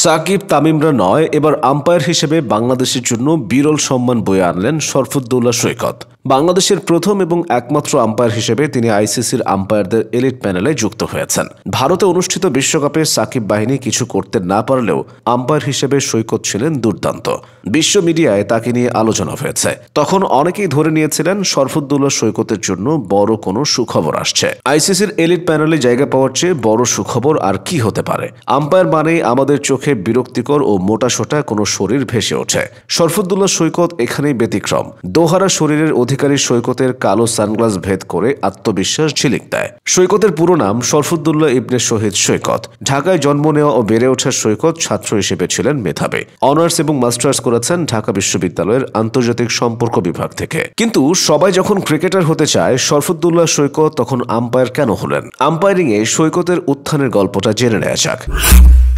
সাকিব তামিমরা নয়, এবার আম্পায়ার হিসেবে বাংলাদেশের জন্য বিরল সম্মান বয়ে আনলেন শরফুদ্দৌলা সৈকত। বাংলাদেশের প্রথম এবং একমাত্র আম্পায়ার হিসেবে তিনি আইসিসির আম্পায়ারদের এলিট প্যানেলে যুক্ত হয়েছেন। ভারতে অনুষ্ঠিত বিশ্বকাপে সাকিব বাহিনী কিছু করতে না পারলেও আম্পায়ার হিসেবে সৈকত ছিলেন দুর্দান্ত। বিশ্ব মিডিয়ায় তাকে নিয়ে আলোচনা হয়েছে। তখন অনেকেই ধরে নিয়েছিলেন শরফুদ্দৌলা সৈকতের জন্য বড় কোনো সুখবর আসছে। আইসিসির এলিট প্যানেলে জায়গা পাওয়ার চেয়ে বড় সুখবর আর কি হতে পারে। আম্পায়ার মানেই আমাদের চোখে বিরক্তিকর ও মোটাসোটা কোনো শরীর ভেসে ওঠে। শরফুদ্দৌলা সৈকত এখানেই ব্যতিক্রম। দোহারা শরীরের অধিকারী সৈকতের কালো সানগ্লাস ভেদ করে আত্মবিশ্বাস ঝিলিক দেয়। সৈকতের পুরো নাম শরফুদ্দৌলা ইবনে শহীদ সৈকত। ঢাকায় জন্ম নেওয়া ও বেড়ে ওঠা সৈকত ছাত্র হিসেবে ছিলেন মেধাবী। অনার্স এবং মাস্টার্স করেছেন ঢাকা বিশ্ববিদ্যালয়ের আন্তর্জাতিক সম্পর্ক বিভাগ থেকে। কিন্তু সবাই যখন ক্রিকেটার হতে চায়, শরফুদ্দৌলা সৈকত তখন আম্পায়ার কেন হলেন? আম্পায়ারিংয়ে সৈকতের উত্থানের গল্পটা জেনে নেওয়া যাক।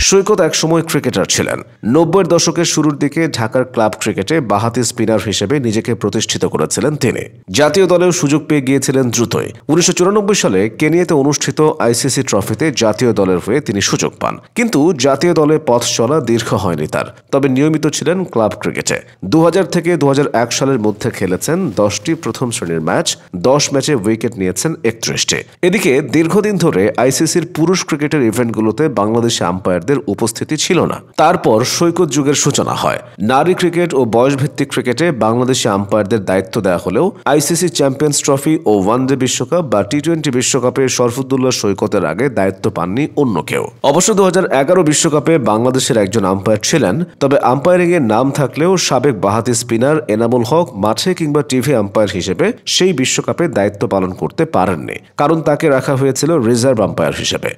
সৈকত একসময় ক্রিকেটার ছিলেন। ৯০-এর দশকের শুরুর দিকে ঢাকার ক্লাব ক্রিকেটে বাঁহাতি স্পিনার হিসেবে নিজেকে প্রতিষ্ঠিত করেছিলেন তিনি। জাতীয় দলেও সুযোগ পেয়ে গিয়েছিলেন দ্রুতই। ১৯৯৪ সালে কেনিয়াতে অনুষ্ঠিত আইসিসি ট্রফিতে জাতীয় দলের হয়ে তিনি সুযোগ পান। কিন্তু জাতীয় দলে পথ চলা দীর্ঘ হয়নি তার। তবে নিয়মিত ছিলেন ক্লাব ক্রিকেটে। ২০০০ থেকে ২০০১ সালের মধ্যে খেলেছেন ১০টি প্রথম শ্রেণীর ম্যাচ, ১০ ম্যাচে উইকেট নিয়েছেন ৩১টি। এদিকে দীর্ঘদিন ধরে আইসিসির পুরুষ ক্রিকেটের ইভেন্টগুলোতে বাংলাদেশে আম্পায়ার উপস্থিতি ছিল না। তারপর সৈকত যুগের সূচনা হয়। নারী ক্রিকেট ও বয়সভিত্তিক ক্রিকেটে বাংলাদেশে আম্পায়ারদের দায়িত্ব দেওয়া হলেও আইসিসি চ্যাম্পিয়ন্স ট্রফি ও ওয়ানডে বিশ্বকাপ বা টি-20 বিশ্বকাপে শরফুদ্দৌলা সৈকতের আগে দায়িত্ব পাননি অন্য কেউ। অবশ্য ২০১১ বিশ্বকাপে বাংলাদেশের একজন আম্পায়ার ছিলেন। তবে আম্পায়ারিংয়ের নাম থাকলেও সাবেক বাঁহাতি স্পিনার এনামুল হক মাঠে কিংবা টিভি আম্পায়ার হিসেবে সেই বিশ্বকাপে দায়িত্ব পালন করতে পারেননি, কারণ তাকে রাখা হয়েছিল রিজার্ভ আম্পায়ার হিসেবে।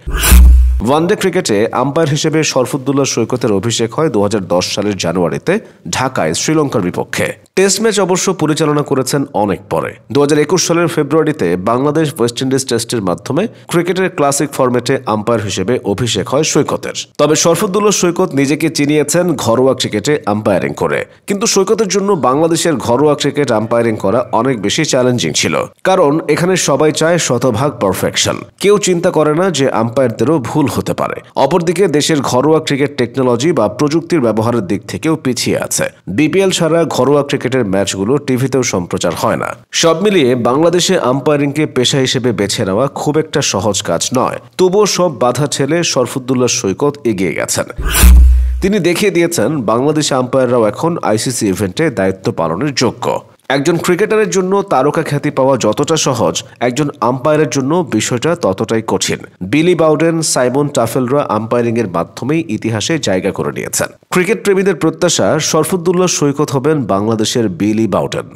ওয়ানডে ক্রিকেটে আম্পায়ার হিসেবে শরফুদ্দৌলা সৈকতের অভিষেক হয় ২০১০ সালের জানুয়ারিতে ঢাকায় শ্রীলঙ্কার বিপক্ষে। টেস্ট ম্যাচ অবশ্য পরিচালনা করেছেন অনেক পরে। ২০২১ সালের ফেব্রুয়ারিতে বাংলাদেশ ওয়েস্ট ইন্ডিজ টেস্টের মাধ্যমে ক্রিকেটের ক্লাসিক ফরম্যাটে আম্পায়ার হিসেবে অভিষেক হয় সৈকতের। তবে শরফুদ্দৌলা সৈকত নিজেকে চিনিয়েছেন ঘরোয়া ক্রিকেটে আম্পায়ারিং করে। কিন্তু সৈকতের জন্য বাংলাদেশের ঘরোয়া ক্রিকেট আম্পায়ারিং করা অনেক বেশি চ্যালেঞ্জিং ছিল, কারণ এখানে সবাই চায় শতভাগ পারফেকশন। কেউ চিন্তা করে না যে আম্পায়ারদেরও ভুল হতে পারে। অপরদিকে দেশের ঘরোয়া ক্রিকেট টেকনোলজি বা প্রযুক্তির ব্যবহারের দিক থেকেও পিছিয়ে আছে। বিপিএল ছাড়া ঘরোয়া ক্রিকেটের ম্যাচগুলো টিভিতেও সম্প্রচার হয় না। সব মিলিয়ে বাংলাদেশে আম্পায়ারিংকে পেশা হিসেবে বেছে নেওয়া খুব একটা সহজ কাজ নয়। তবুও সব বাধা ঠেলে শরফুদ্দৌলা সৈকত এগিয়ে গেছেন। তিনি দেখিয়ে দিয়েছেন বাংলাদেশে আম্পায়াররাও এখন আইসিসি ইভেন্টে দায়িত্ব পালনের যোগ্য। একজন ক্রিকেটারের জন্য তারকা খ্যাতি পাওয়া যতটা সহজ, একজন আম্পায়ারের জন্য বিষয়টা ততটাই কঠিন। বিলি বাউডেন, সাইমন টাফেলরা আম্পায়ারিংয়ের মাধ্যমেই ইতিহাসে জায়গা করে নিয়েছেন। ক্রিকেট প্রেমীদের প্রত্যাশা শরফুদ্দৌলা সৈকত হবেন বাংলাদেশের বিলি বাউডেন।